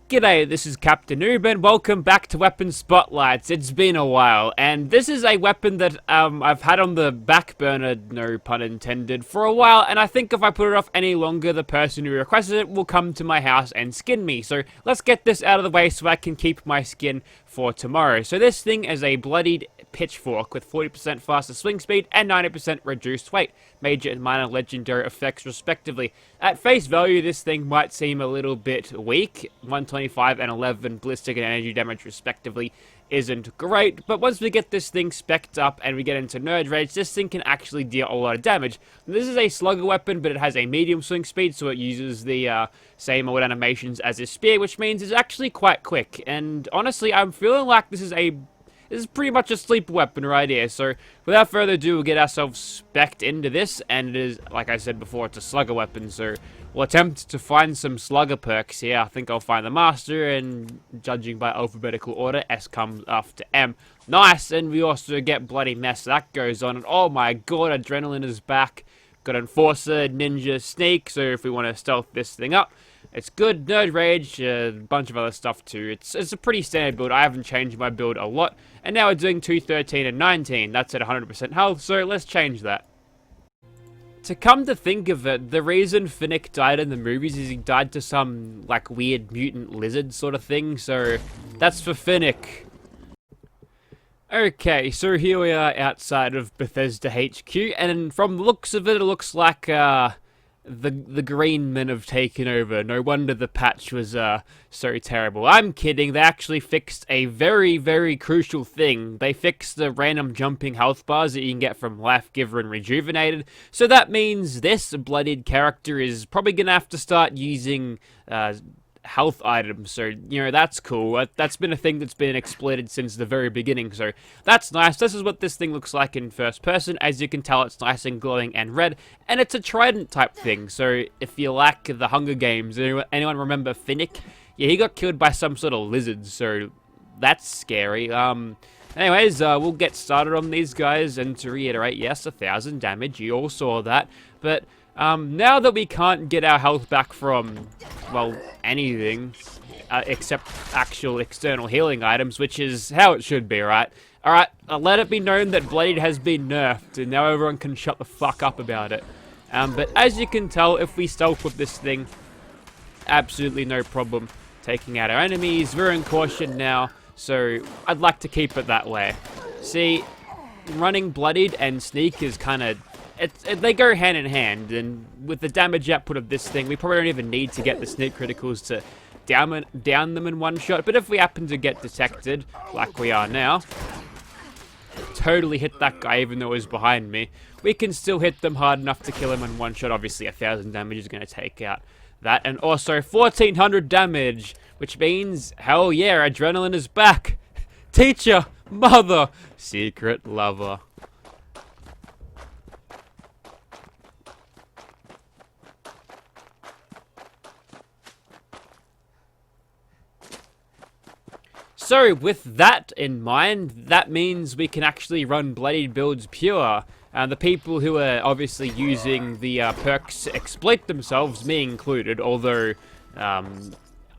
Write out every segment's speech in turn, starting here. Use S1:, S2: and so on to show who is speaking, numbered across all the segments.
S1: G'day, this is Captainoob and welcome back to Weapon Spotlights. It's been a while, and this is a weapon that I've had on the back burner, no pun intended, for a while, and I think if I put it off any longer, the person who requested it will come to my house and skin me. So let's get this out of the way so I can keep my skin for tomorrow. So this thing is a Bloodied Pitchfork with 40% faster swing speed and 90% reduced weight, major and minor legendary effects respectively. At face value, this thing might seem a little bit weak. 125 and 11 ballistic and energy damage respectively isn't great, but once we get this thing spec'd up and we get into nerd rage, this thing can actually deal a lot of damage. This is a slugger weapon, but it has a medium swing speed, so it uses the same old animations as a spear, which means it's actually quite quick. And honestly, I'm feeling like this is pretty much a sleeper weapon right here. So without further ado, we'll get ourselves spec'd into this, and it is, like I said before, it's a slugger weapon, so we'll attempt to find some slugger perks here. I think I'll find the master, and judging by alphabetical order, S comes after M. Nice, and we also get bloody mess. That goes on, and oh my god, adrenaline is back. Got enforcer, ninja, sneak, so if we want to stealth this thing up, it's good. Nerd rage, a bunch of other stuff too. It's a pretty standard build. I haven't changed my build a lot, and now we're doing 213 and 19. That's at 100% health, so let's change that. To come to think of it, the reason Finnick died in the movies is he died to some, like, weird mutant lizard sort of thing, so that's for Finnick. Okay, so here we are outside of Bethesda HQ, and from the looks of it, it looks like, the green men have taken over. No wonder the patch was so terrible. I'm kidding. They actually fixed a very, very crucial thing. They fixed the random jumping health bars that you can get from Life Giver and Rejuvenated. So that means this Bloodied character is probably going to have to start using health items, so, you know, that's cool. That's been a thing that's been exploited since the very beginning, so that's nice. This is what this thing looks like in first person. As you can tell, it's nice and glowing and red, and it's a trident type thing, so if you like the Hunger Games, anyone remember Finnick? Yeah, he got killed by some sort of lizard, so that's scary. Anyways, we'll get started on these guys, and to reiterate, yes, 1,000 damage, you all saw that, but now that we can't get our health back from, well, anything, except actual external healing items, which is how it should be, right? Alright, let it be known that Bloodied has been nerfed, and now everyone can shut the fuck up about it. But as you can tell, if we stealth with this thing, absolutely no problem taking out our enemies. We're in caution now, so I'd like to keep it that way. See, running Bloodied and Sneak is kind of... they go hand in hand, and with the damage output of this thing, we probably don't even need to get the sneak criticals to down them in one shot, but if we happen to get detected, like we are now, totally hit that guy even though he's behind me, we can still hit them hard enough to kill him in one shot. Obviously 1,000 damage is going to take out that, and also 1,400 damage, which means, hell yeah, adrenaline is back. Teacher, mother, secret lover. So, with that in mind, that means we can actually run Bloodied builds pure. The people who are obviously using the perks to exploit themselves, me included, although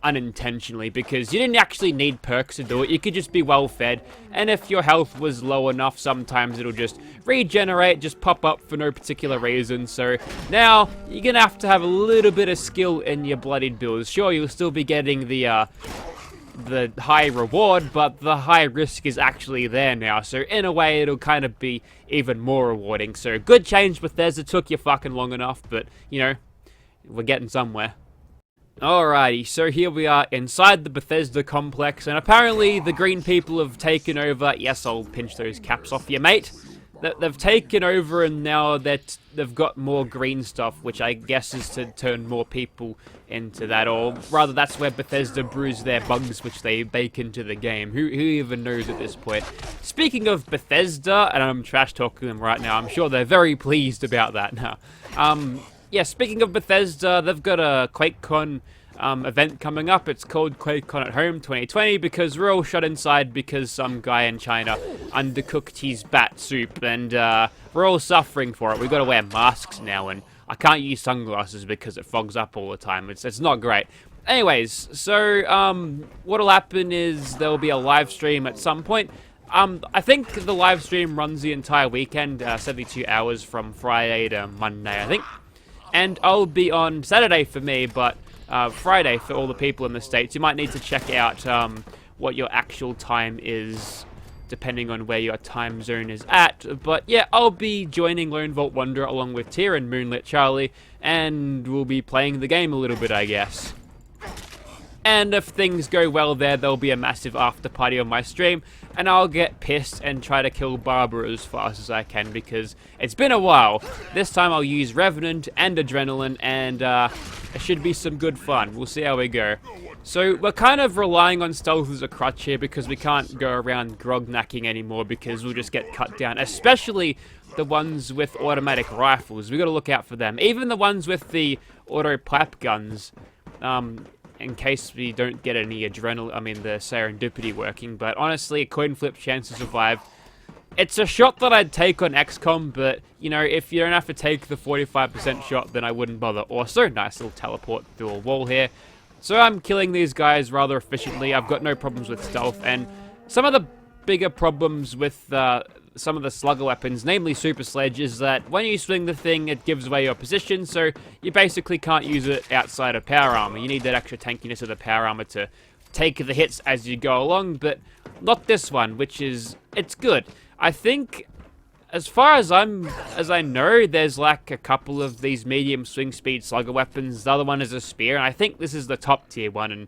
S1: unintentionally, because you didn't actually need perks to do it. You could just be well fed, and if your health was low enough, sometimes it'll just regenerate, just pop up for no particular reason. So now you're gonna have to have a little bit of skill in your Bloodied builds. Sure, you'll still be getting the high reward, but the high risk is actually there now, so in a way it'll kind of be even more rewarding. So good change, Bethesda. Took you fucking long enough, but you know, we're getting somewhere. Alrighty, so here we are inside the Bethesda complex, and apparently the green people have taken over. Yes, I'll pinch those caps off you, mate. They've taken over, and now that they've got more green stuff, which I guess is to turn more people into that, or rather that's where Bethesda brews their bugs which they bake into the game. Who even knows at this point? Speaking of Bethesda, and I'm trash talking them right now, I'm sure they're very pleased about that now. Yeah, speaking of Bethesda, they've got a QuakeCon event coming up. It's called QuakeCon at Home 2020 because we're all shut inside because some guy in China undercooked his bat soup, and we're all suffering for it. We've got to wear masks now, and I can't use sunglasses because it fogs up all the time. It's not great. Anyways, so what'll happen is there'll be a live stream at some point. I think the live stream runs the entire weekend, 72 hours from Friday to Monday, I think. And I'll be on Saturday for me, but Friday for all the people in the States. You might need to check out what your actual time is, depending on where your time zone is at. But yeah, I'll be joining Lone Vault Wanderer along with Tyr and Moonlit Charlie, and we'll be playing the game a little bit, I guess. And if things go well there, there'll be a massive after party on my stream, and I'll get pissed and try to kill Barbara as fast as I can, because it's been a while. This time I'll use Revenant and Adrenaline, and it should be some good fun. We'll see how we go. So we're kind of relying on stealth as a crutch here, because we can't go around grognacking anymore, because we'll just get cut down, especially the ones with automatic rifles. We got to look out for them. Even the ones with the auto pipe guns, in case we don't get any the serendipity working. But honestly, a coin flip chance to survive. It's a shot that I'd take on XCOM, but, you know, if you don't have to take the 45% shot, then I wouldn't bother. Also, nice little teleport through a wall here. So I'm killing these guys rather efficiently. I've got no problems with stealth, and some of the bigger problems with some of the slugger weapons, namely Super Sledge, is that when you swing the thing, it gives away your position, so you basically can't use it outside of power armor. You need that extra tankiness of the power armor to take the hits as you go along, but not this one, which is, it's good. I think, as far as I know, there's like a couple of these medium swing speed slugger weapons. The other one is a spear, and I think this is the top tier one,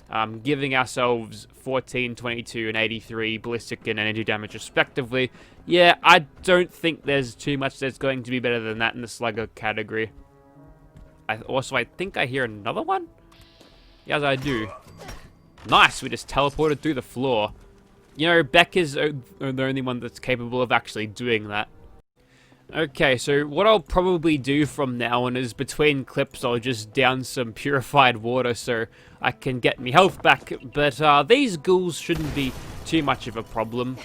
S1: and giving ourselves 14, 22, and 83 ballistic and energy damage respectively. Yeah, I don't think there's too much that's going to be better than that in the slugger category. I think I hear another one? Yes, I do. Nice, we just teleported through the floor. You know, Beck is the only one that's capable of actually doing that. Okay, so what I'll probably do from now on is between clips I'll just down some purified water so I can get me health back, but these ghouls shouldn't be too much of a problem.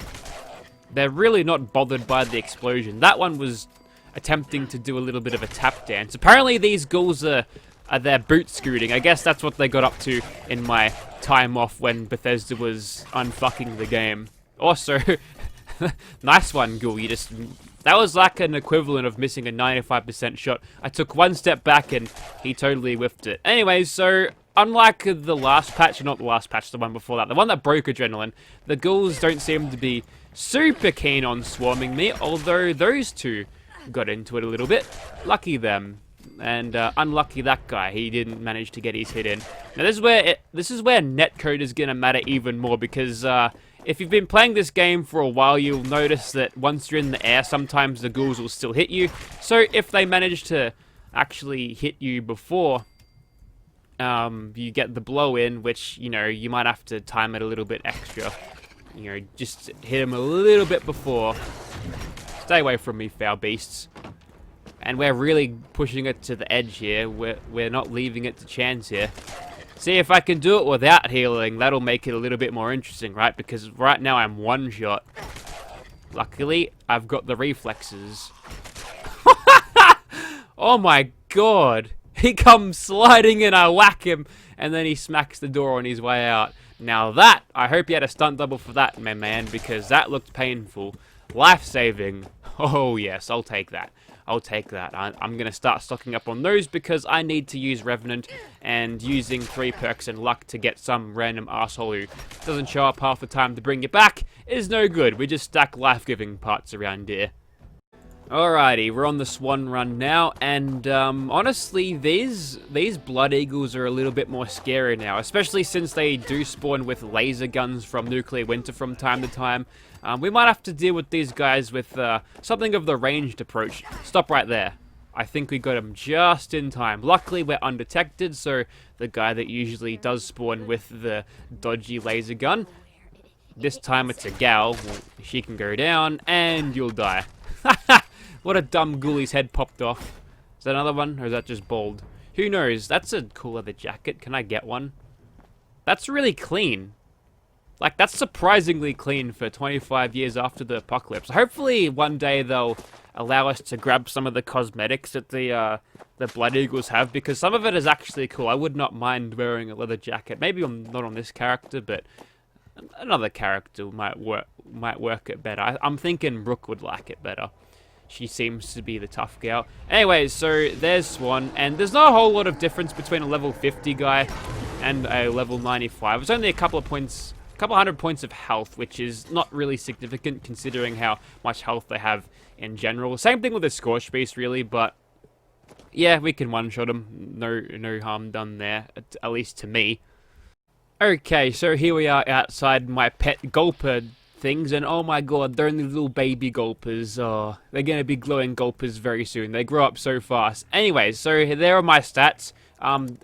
S1: They're really not bothered by the explosion. That one was attempting to do a little bit of a tap dance. Apparently these ghouls are their boot scooting. I guess that's what they got up to in my time off when Bethesda was unfucking the game. Also, nice one, ghoul. That was like an equivalent of missing a 95% shot. I took one step back and he totally whiffed it. Anyways, so unlike the last patch, not the last patch, the one before that, the one that broke Adrenaline, the ghouls don't seem to be super keen on swarming me, although those two got into it a little bit. Lucky them. And unlucky that guy, he didn't manage to get his hit in. Now this is where netcode is gonna matter even more, because if you've been playing this game for a while, you'll notice that once you're in the air, sometimes the ghouls will still hit you. So if they manage to actually hit you before you get the blow in, which, you know, you might have to time it a little bit extra. You know, just hit them a little bit before. Stay away from me, foul beasts. And we're really pushing it to the edge here. We're not leaving it to chance here. See, if I can do it without healing, that'll make it a little bit more interesting, right? Because right now I'm one shot. Luckily, I've got the reflexes. Oh my god. He comes sliding in, I whack him, and then he smacks the door on his way out. Now that, I hope you had a stunt double for that, my man, because that looked painful. Life-saving. Oh yes, I'll take that. I'll take that. I'm going to start stocking up on those because I need to use Revenant, and using 3 perks and luck to get some random asshole who doesn't show up half the time to bring you back is no good. We just stack life-giving parts around here. Alrighty, we're on the Swan Run now, and honestly, these Blood Eagles are a little bit more scary now, especially since they do spawn with laser guns from Nuclear Winter from time to time. We might have to deal with these guys with something of the ranged approach. Stop right there. I think we got him just in time. Luckily, we're undetected, so the guy that usually does spawn with the dodgy laser gun, this time it's a gal. She can go down, and you'll die. What a dumb ghouly's head popped off. Is that another one, or is that just bald? Who knows? That's a cool leather jacket. Can I get one? That's really clean. Like, that's surprisingly clean for 25 years after the apocalypse. Hopefully, one day they'll allow us to grab some of the cosmetics that the Blood Eagles have, because some of it is actually cool. I would not mind wearing a leather jacket. Maybe not on this character, but another character might work it better. I'm thinking Brooke would like it better. She seems to be the tough gal. Anyways, so there's Swan, and there's not a whole lot of difference between a level 50 guy and a level 95. It's only a couple hundred points of health, which is not really significant considering how much health they have in general. Same thing with the Scorch Beast, really, but yeah, we can one-shot them. No harm done there, at least to me. Okay, so here we are outside my pet Gulper things, and oh my god, they're only little baby Gulpers. Oh, they're gonna be glowing Gulpers very soon. They grow up so fast. Anyways, so there are my stats.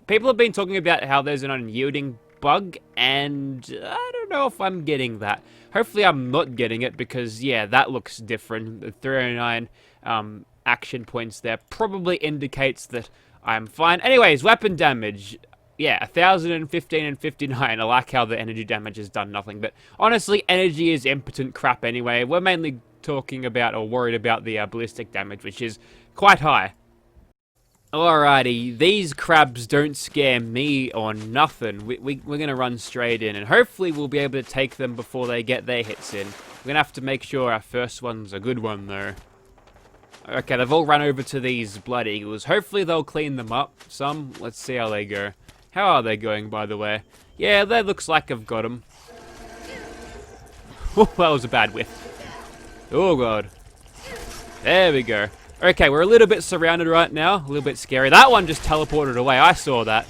S1: People have been talking about how there's an unyielding bug, and I don't know if I'm getting that. Hopefully I'm not getting it, because yeah, that looks different. The 309 action points there probably indicates that I'm fine. Anyways, weapon damage. Yeah, 1,015 and 59. I like how the energy damage has done nothing. But honestly, energy is impotent crap anyway. We're mainly talking about or worried about the ballistic damage, which is quite high. Alrighty, these crabs don't scare me or nothing. We're going to run straight in, and hopefully we'll be able to take them before they get their hits in. We're going to have to make sure our first one's a good one, though. Okay, they've all run over to these Blood Eagles. Hopefully they'll clean them up some. Let's see how they go. How are they going, by the way? Yeah, that looks like I've got them. Oh, that was a bad whiff. Oh, God. There we go. Okay, we're a little bit surrounded right now. A little bit scary. That one just teleported away. I saw that.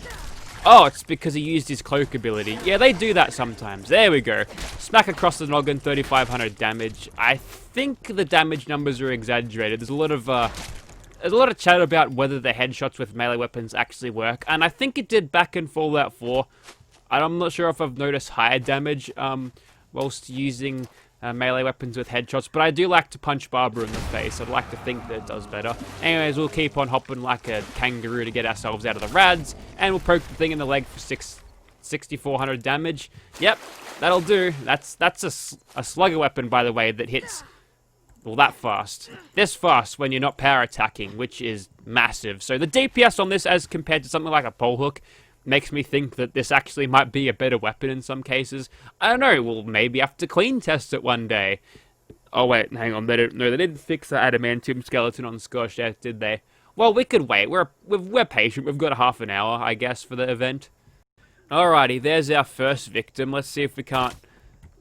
S1: Oh, it's because he used his cloak ability. Yeah, they do that sometimes. There we go. Smack across the noggin, 3,500 damage. I think the damage numbers are exaggerated. There's a lot of chat about whether the headshots with melee weapons actually work, and I think it did back in Fallout 4. I'm not sure if I've noticed higher damage whilst using melee weapons with headshots, but I do like to punch Barbara in the face. I'd like to think that it does better. Anyways, we'll keep on hopping like a kangaroo to get ourselves out of the rads, and we'll poke the thing in the leg for 6,400 damage. Yep, that'll do. That's a slugger weapon, by the way, that hits... well, that fast. This fast when you're not power attacking, which is massive. So the DPS on this, as compared to something like a pole hook, makes me think that this actually might be a better weapon in some cases. I don't know, we'll maybe have to clean test it one day. Oh wait, hang on, they didn't fix the adamantium skeleton on Scorched Earth, did they? Well, we could wait. We're patient. We've got a half an hour, I guess, for the event. Alrighty, there's our first victim. Let's see if we can't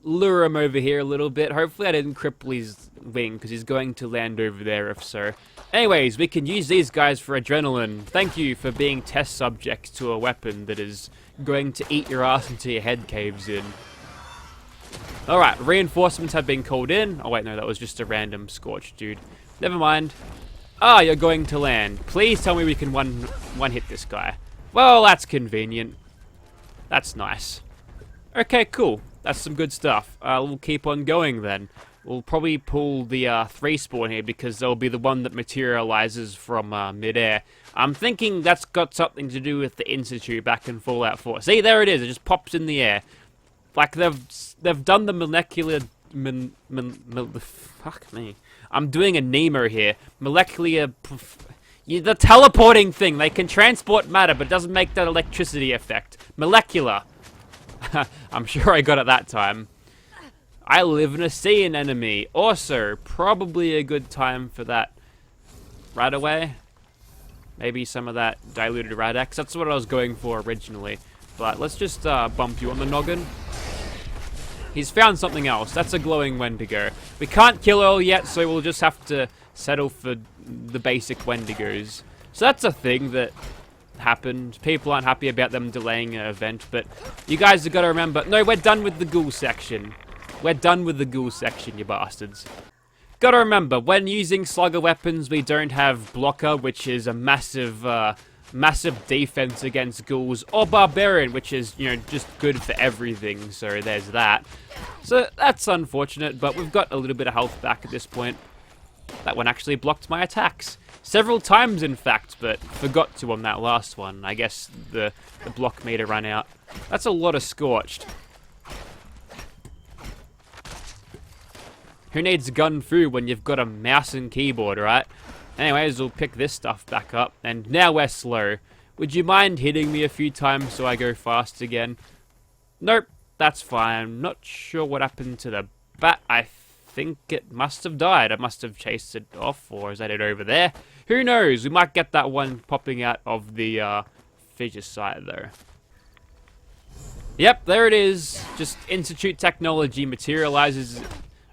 S1: lure him over here a little bit. Hopefully I didn't cripple his wing, because he's going to land over there if so. Anyways, we can use these guys for adrenaline. Thank you for being test subjects to a weapon that is going to eat your ass until your head caves in. Alright, reinforcements have been called in. Oh wait, no, that was just a random Scorch dude. Never mind. Ah, you're going to land. Please tell me we can one hit this guy. Well, that's convenient. That's nice. Okay, cool. That's some good stuff. We'll keep on going then. We'll probably pull the 3 spawn here, because they'll be the one that materializes from midair. I'm thinking that's got something to do with the Institute back in Fallout 4. See, there it is. It just pops in the air. Like, they've done the molecular... fuck me. I'm doing a Nemo here. Molecular... the teleporting thing. They can transport matter, but doesn't make that electricity effect. Molecular. I'm sure I got it that time. I live in a sea anemone. Also, probably a good time for that right away. Maybe some of that diluted Rad-X. That's what I was going for originally. But let's just bump you on the noggin. He's found something else. That's a glowing Wendigo. We can't kill all yet, so we'll just have to settle for the basic Wendigos. So that's a thing that happened. People aren't happy about them delaying an event, but you guys have got to remember... No, we're done with the ghoul section. We're done with the ghoul section, you bastards. Gotta remember, when using slugger weapons, we don't have blocker, which is a massive defense against ghouls, or barbarian, which is, you know, just good for everything, so there's that. So that's unfortunate, but we've got a little bit of health back at this point. That one actually blocked my attacks. Several times, in fact, but forgot to on that last one. I guess the block meter ran out. That's a lot of Scorched. Who needs gun fu when you've got a mouse and keyboard, right? Anyways, we'll pick this stuff back up, and now we're slow. Would you mind hitting me a few times so I go fast again? Nope, that's fine. I'm not sure what happened to the bat. I think it must have died. I must have chased it off, or is that it over there? Who knows? We might get that one popping out of the fissure site, though. Yep, there it is. Just Institute technology materializes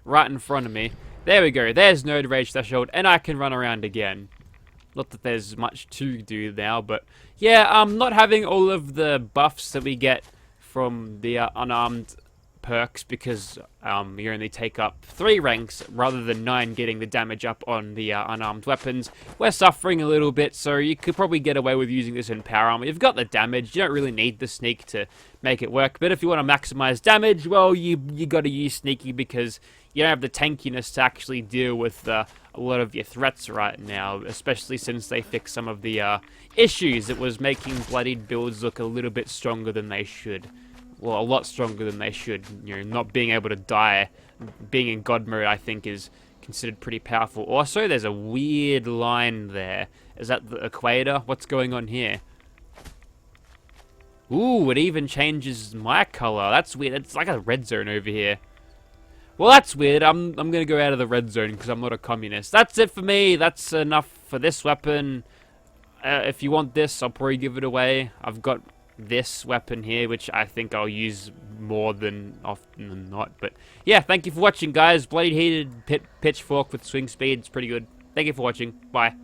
S1: right in front of me. There we go. There's Node Rage Threshold, and I can run around again. Not that there's much to do now, but yeah, not having all of the buffs that we get from the unarmed perks, because you only take up 3 ranks rather than 9 getting the damage up on the unarmed weapons. We're suffering a little bit, so you could probably get away with using this in power armor. You've got the damage, you don't really need the sneak to make it work, but if you want to maximize damage, well, you got to use sneaky because you don't have the tankiness to actually deal with a lot of your threats right now, especially since they fixed some of the issues that was making Bloodied builds look a little bit stronger than they should. Well, a lot stronger than they should. You know, not being able to die, being in God mode, I think, is considered pretty powerful. Also, there's a weird line there. Is that the equator? What's going on here? Ooh, it even changes my color. That's weird. It's like a red zone over here. Well, that's weird. I'm gonna go out of the red zone because I'm not a communist. That's it for me. That's enough for this weapon. If you want this, I'll probably give it away. I've got this weapon here, which I think I'll use more than often than not. But yeah, thank you for watching, guys. Bloodied heated pitchfork with swing speed. It's pretty good. Thank you for watching. Bye.